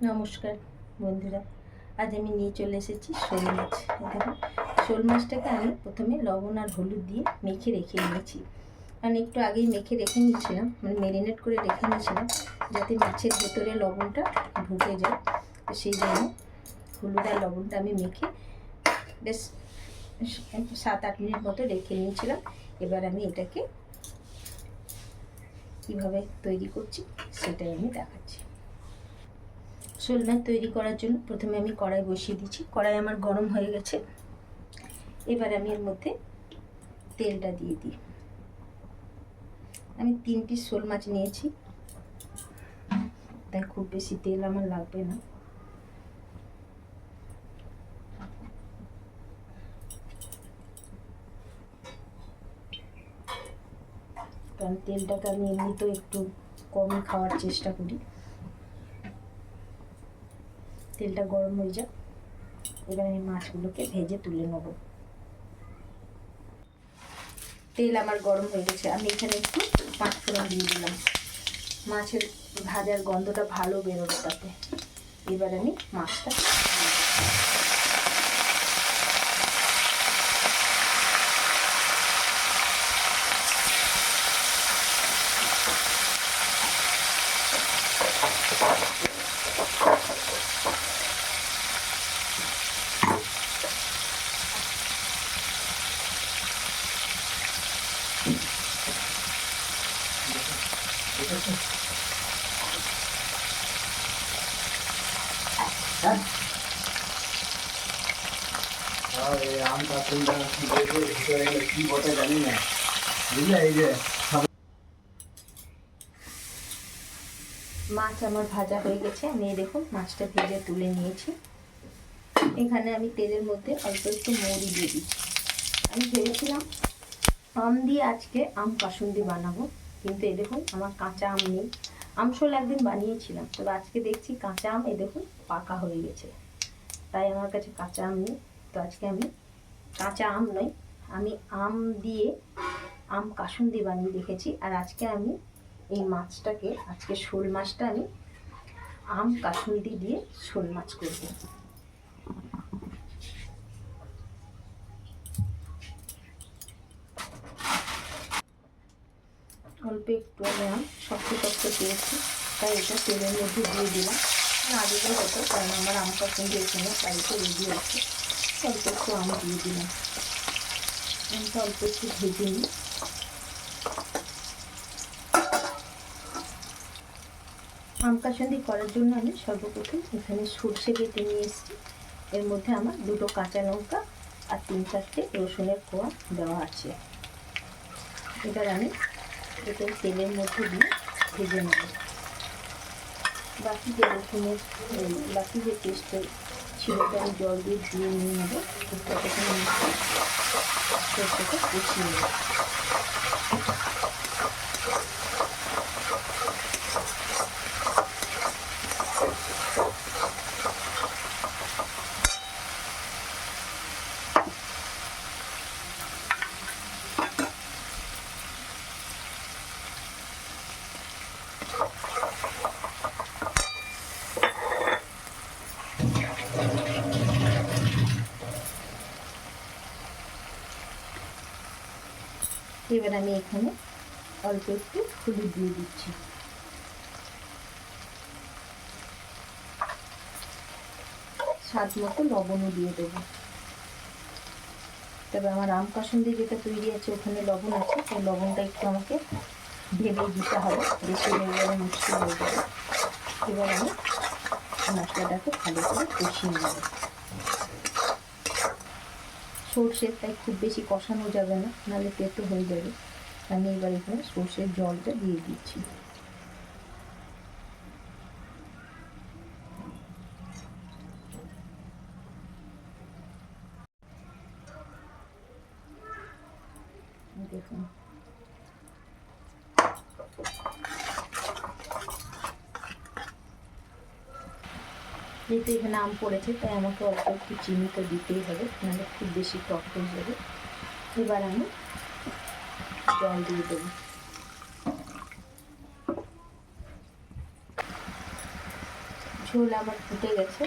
নমস্কার বন্ধুরা, আজ আমি নিয়ে চলে এসেছি শোল মাছ। দেখুন, শোল মাছটাকে আমি প্রথমে লবণ আর হলুদ দিয়ে মেখে রেখে নিয়েছি। কারণ একটু আগেই মেখে রেখে নিয়েছিলাম, মানে ম্যারিনেট করে রেখে নিয়েছিলাম, যাতে মাছের ভেতরে লবণটা ঢুকে যায়। তো সেই জন্য হলুদ আর লবণটা আমি মেখে বেশ 7-8 মিনিট মতো রেখে নিয়েছিলাম। এবার আমি এটাকে কীভাবে তৈরি করছি সেটাই আমি দেখাচ্ছি। শোল মাছ তৈরি করার জন্য প্রথমে আমি কড়াই বসিয়ে দিচ্ছি। কড়াই আমার গরম হয়ে গেছে। এবার আমি এর মধ্যে তেলটা দিয়ে দিই। আমি 3 পিস শোল মাছ নিয়েছি, তাই খুব বেশি তেল আমার লাগবে না। কারণ তেলটাকে আমি এমনিতেও একটু কমই খাওয়ার চেষ্টা করি। তেলটা গরম হয়ে যাক, এবার আমি মাছগুলোকে ভেজে তুলে নেব। তেল আমার গরম হয়ে গেছে, আমি এখানে একটু 5 ফোড়ন দিয়ে দিলাম। মাছের ভাজার গন্ধটা ভালো বেরোবে তাতে। এবার আমি মাছটা মাছ আমার ভাজা হয়ে গেছে। আমি দেখুন মাছটা ভেজে তুলে নিয়েছি। এখানে আমি তেলের মধ্যে অল্প একটু মৌরি দিয়ে দিচ্ছি। আমি ভেবেছিলাম আম দিয়ে আজকে আম কাসুন্দি বানাবো, কিন্তু এই দেখুন আমার কাঁচা আম নেই। আমশোল একদিন বানিয়েছিলাম, তবে আজকে দেখছি কাঁচা আম এই দেখুন পাকা হয়ে গেছে, তাই আমার কাছে কাঁচা আম নেই। তো আজকে আমি কাঁচা আম নয়, আমি আম দিয়ে আম কাসুন্দি বানিয়ে রেখেছি। আর আজকে আমি এই মাছটাকে, আজকে শোল মাছটা আমি আম কাসুন্দি দিয়ে শোল মাছ করব। অল্প একটু আমি আম শক্ত শক্ত পেয়েছি, তাই এটা তেলের মধ্যে দিয়ে দিলাম। না দিলে হতো, কারণ আমার আম কাসুন্দি এখানে বাড়িতে রেডি আছে। অল্প একটু আম দিয়ে দিলাম। আমটা অল্প একটু ভেজে নিই। আম কাসুন্দি করার জন্য আমি সর্বপ্রথম এখানে সর্ষে বেটে নিয়ে এসেছি। এর মধ্যে আমার 2টো কাঁচা লঙ্কা আর 3-4টে রসুনের কোয়া দেওয়া আছে। এবার আমি এটা তেলের মধ্যে দিয়ে ভেজে নেব। বাকি যে রসুনের বাকি যে পেস্টটা ছিল ওটা আমি জল দিয়ে ধুয়ে নিয়ে নেবো। ততক্ষণ আমি সর্ষেটা কষিয়ে নেব। এবার আমি এখানে অল্প একটু হলুদ দিয়ে দিচ্ছি। স্বাদ মতো লবণও দিয়ে দেবো। তবে আমার আম কাসুন্দি যেটা তৈরি আছে ওখানে লবণ আছে, সেই লবণটা একটু আমাকে ঢেলে দিতে হবে, বেশি হয়ে গেলে মুশকিল হয়ে যাবে। এবার আমি মশলাটাকে ভালো করে কষিয়ে নেব। সর্ষের তাই খুব বেশি কষানো যাবে না, নাহলে তেতো হয়ে যাবে। আমি এবার এখানে সর্ষের জলটা দিয়ে দিচ্ছি। দেখুন যেহেতু এখানে আম পড়েছে, তাই আমাকে অল্প একটু চিনি তো দিতেই হবে, নাহলে খুব বেশি টক হয়ে যাবে। এবার আমি জল দিয়ে দেবো। ঝোল আমার ফুটে গেছে,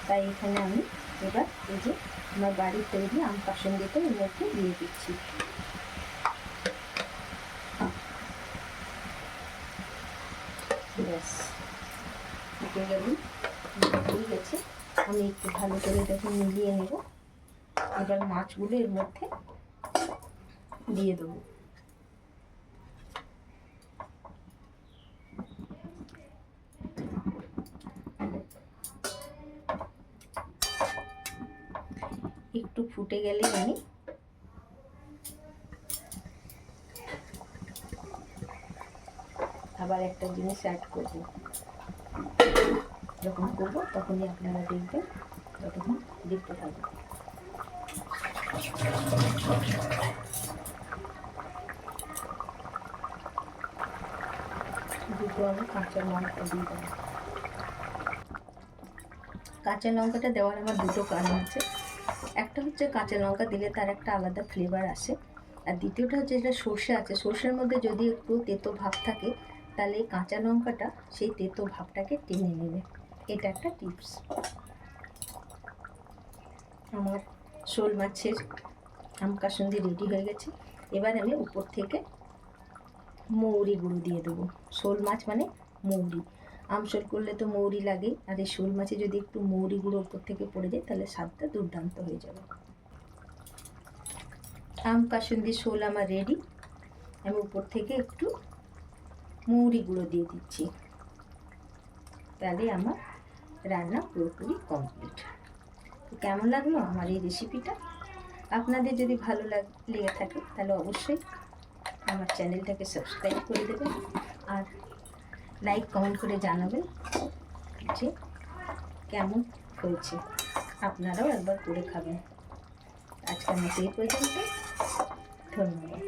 তাই এখানে আমি এবার এই যে আমার বাড়ির তৈরি আম কাসুন্দিটা এর মধ্যে দিয়ে দিচ্ছি। ব্যাস ফুটে গেলেই হয়ে গেছে। আমি একটু ভালো করে দেখুন মিলিয়ে নেব। এবার মাছগুলো এর মধ্যে দিয়ে দেবো। একটু ফুটে গেলে আমি আবার একটা জিনিস অ্যাড করব। যখন করব তখনই আপনারা দেখবেন, ততক্ষণ দেখতে থাকবেন। দুটো আমি কাঁচা লঙ্কা দিয়ে দেবো। কাঁচা লঙ্কাটা দেওয়ার আমার দুটো কারণ আছে। একটা হচ্ছে কাঁচা লঙ্কা দিলে তার একটা আলাদা ফ্লেভার আসে, আর দ্বিতীয়টা হচ্ছে যেটা সর্ষে আছে, সর্ষের মধ্যে যদি একটু তেতো ভাব থাকে তাহলে এই কাঁচা লঙ্কাটা সেই তেতো ভাবটাকে টেনে নেবে। এটা একটা টিপস। আমার শোল মাছের আম কাসুন্দি রেডি হয়ে গেছে। এবার আমি উপর থেকে মৌরি গুঁড়ো দিয়ে দেবো। শোল মাছ মানে মৌরি, আমশোল করলে তো মৌরি লাগে, আর এই শোল মাছে যদি একটু মৌরি গুঁড়ো উপর থেকে পড়ে যায় তাহলে স্বাদটা দুর্দান্ত হয়ে যাবে। আম কাসুন্দি শোল আমার রেডি। আমি উপর থেকে একটু মৌরি গুঁড়ো দিয়ে দিচ্ছি, তাহলে আমার রান্না পুরোপুরি কমপ্লিট। কেমন লাগলো আমার এই রেসিপিটা? আপনাদের যদি ভালো লেগে থাকে তাহলে অবশ্যই আমার চ্যানেলটাকে সাবস্ক্রাইব করে দেবেন, আর লাইক কমেন্ট করে জানাবেন যে কেমন হয়েছে। আপনারাও একবার করে খাবেন। আজকের মতো এই পর্যন্ত। ধন্যবাদ।